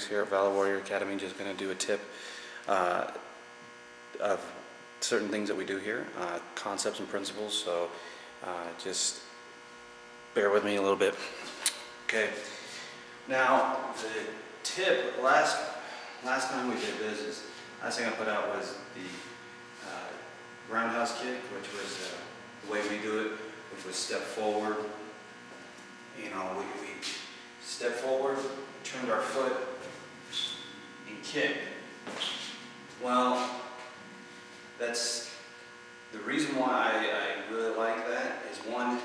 Here at Valor Warrior Academy, just going to do a tip of certain things that we do here, concepts and principles, so just bear with me a little bit. Okay, now the tip, last time we did this, last thing I put out was the roundhouse kick, which was the way we do it, which was step forward. You know, we step forward, turned our foot, and kick. Well, that's the reason why I really like that is, one,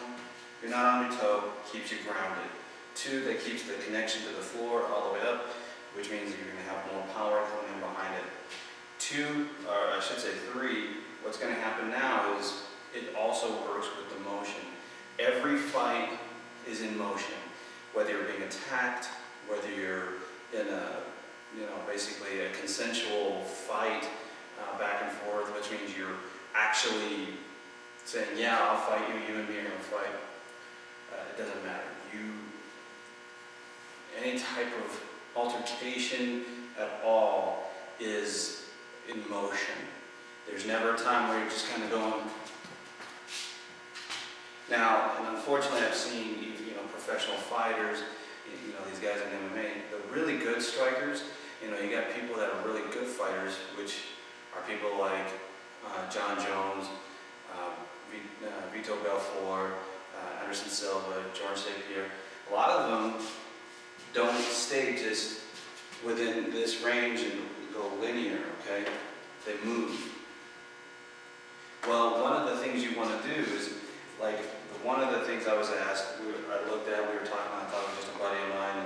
you're not on your toe, keeps you grounded. Two, that keeps the connection to the floor all the way up, which means you're going to have more power coming in behind it. Two, or I should say three, what's going to happen now is it also works with the motion. Every fight is in motion, whether you're being attacked, whether you're in a, you know, basically a consensual fight back and forth, which means you're actually saying, yeah, I'll fight you, you and me are going to fight. It doesn't matter. Any type of altercation at all is in motion. There's never a time where you're just kind of going. Now, and unfortunately, I've seen, you know, professional fighters, you know, these guys in MMA, the really good strikers, you know, you got people that are really good fighters, which are people like John Jones, Vito Belfort, Anderson Silva, George St. Pierre. A lot of them don't stay just within this range and go linear, okay? They move. Well, one of the things you want to do is, like, one of the things I was asked, I looked at, we were talking, I thought it was just a buddy of mine,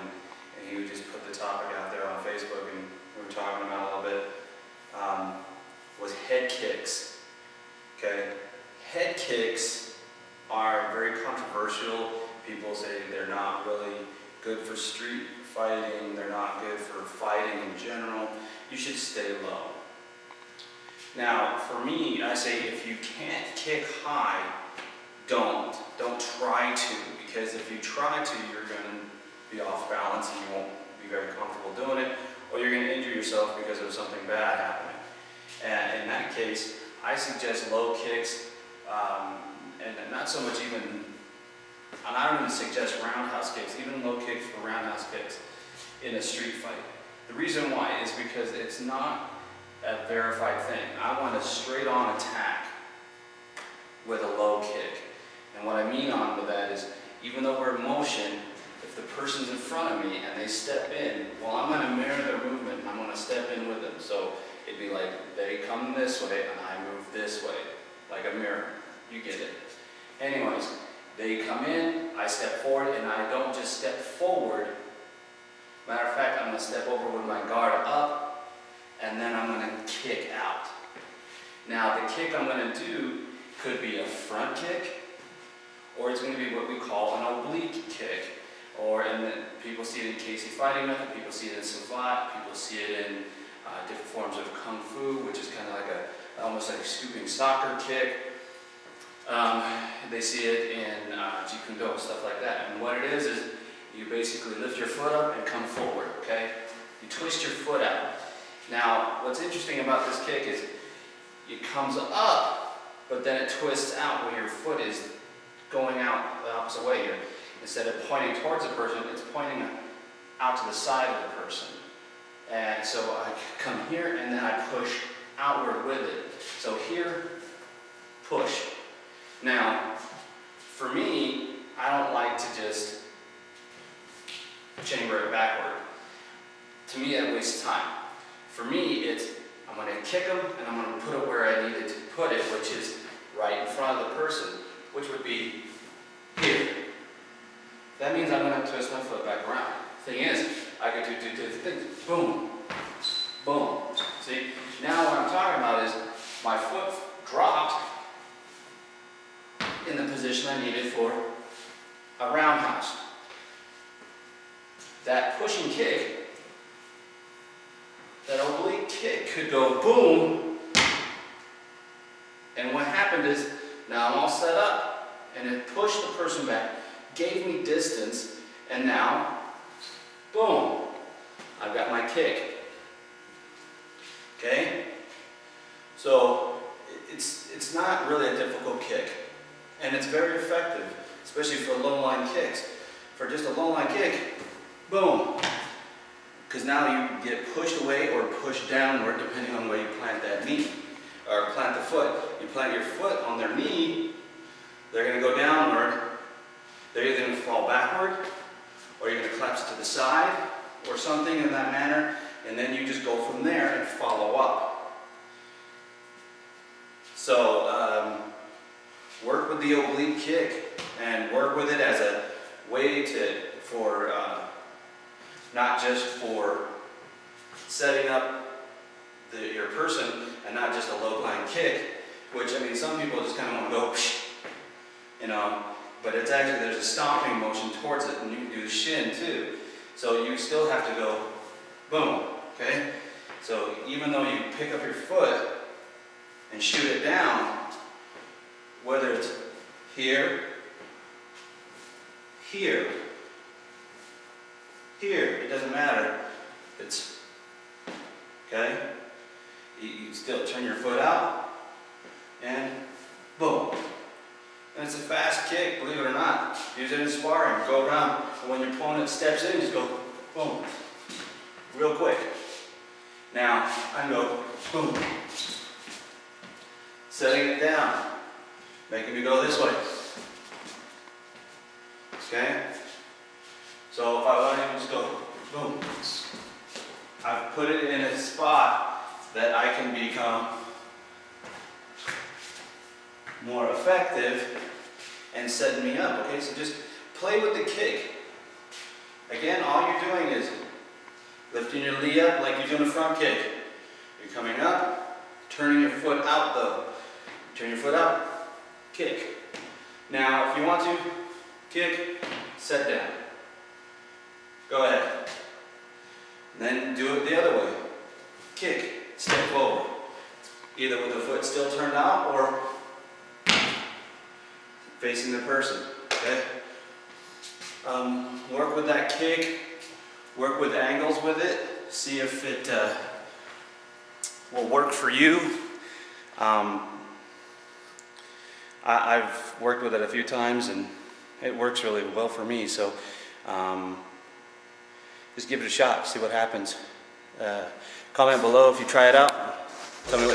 and he would just put the topic out there on Facebook, and we were talking about it a little bit, was head kicks, okay? Head kicks are very controversial. People say they're not really good for street fighting, they're not good for fighting in general. You should stay low. Now, for me, I say if you can't kick high, don't try to, because if you try to, you're going to be off balance and you won't be very comfortable doing it, or you're going to injure yourself because of something bad happening. And in that case, I suggest low kicks, and not so much even, and I don't even suggest roundhouse kicks, even low kicks for roundhouse kicks in a street fight. The reason why is because it's not a verified thing. I want a straight-on attack with a low kick. And what I mean on with that is, even though we're in motion, if the person's in front of me and they step in, well, I'm going to mirror their movement and I'm going to step in with them. So it'd be like they come this way and I move this way, like a mirror. You get it. Anyways, they come in, I step forward, and I don't just step forward. Matter of fact, I'm going to step over with my guard up, and then I'm going to kick out. Now, the kick I'm going to do could be a front kick, or it's going to be what we call an oblique kick. And then people see it in Casey fighting method, people see it in Savate, people see it in different forms of Kung Fu, which is kind of like almost like a scooping soccer kick. They see it in triune-do, stuff like that. And what it is you basically lift your foot up and come forward, okay? You twist your foot out. Now, what's interesting about this kick is it comes up, but then it twists out where your foot is going out the opposite way here. Instead of pointing towards the person, it's pointing out to the side of the person. And so I come here and then I push outward with it. So here, push. Now, for me, I don't like to just chamber it backward. To me, that wastes time. For me, it's I'm going to kick them and I'm going to put it where I needed to put it, which is right in front of the person, which would be here. That means I'm going to twist my foot back around. Thing is, I could do things. Boom, boom. See, now what I'm talking about is my foot dropped in the position I needed for a roundhouse. That pushing kick that oblique kick could go boom, and what happened is, now I'm all set up, and it pushed the person back, gave me distance, and now, boom, I've got my kick. Okay? So, it's not really a difficult kick, and it's very effective, especially for low line kicks. For just a low line kick, boom, because now you get pushed away or pushed downward depending on where you plant that knee, or plant the foot. You plant your foot on their knee, they're going to go downward, they're either going to fall backward, or you're going to collapse to the side, or something in that manner, and then you just go from there and follow up. So, work with the oblique kick, and work with it as a way for not just for setting up your person, and not just a low line kick, which, I mean, some people just kind of want to go, you know, but it's actually, there's a stomping motion towards it, and you can do the shin too. So you still have to go, boom, okay? So even though you pick up your foot and shoot it down, whether it's here, here, it doesn't matter. It's, okay? You still turn your foot out, and boom. And it's a fast kick, believe it or not. Use it in sparring. Go around, and when your opponent steps in, just go boom. Real quick. Now, I go boom. Setting it down. Making me go this way. Okay? So if I want to just go boom. I've put it in a spot that I can become more effective and setting me up. Okay, so just play with the kick. Again, all you're doing is lifting your knee up like you're doing a front kick. You're coming up, turning your foot out though. Turn your foot out, kick. Now, if you want to kick, set down. Go ahead. And then do it the other way. Kick, step forward. Either with the foot still turned out or facing the person, okay? Work with that kick, work with angles with it, see if it will work for you. I've worked with it a few times and it works really well for me, so just give it a shot, see what happens. Comment below if you try it out, tell me what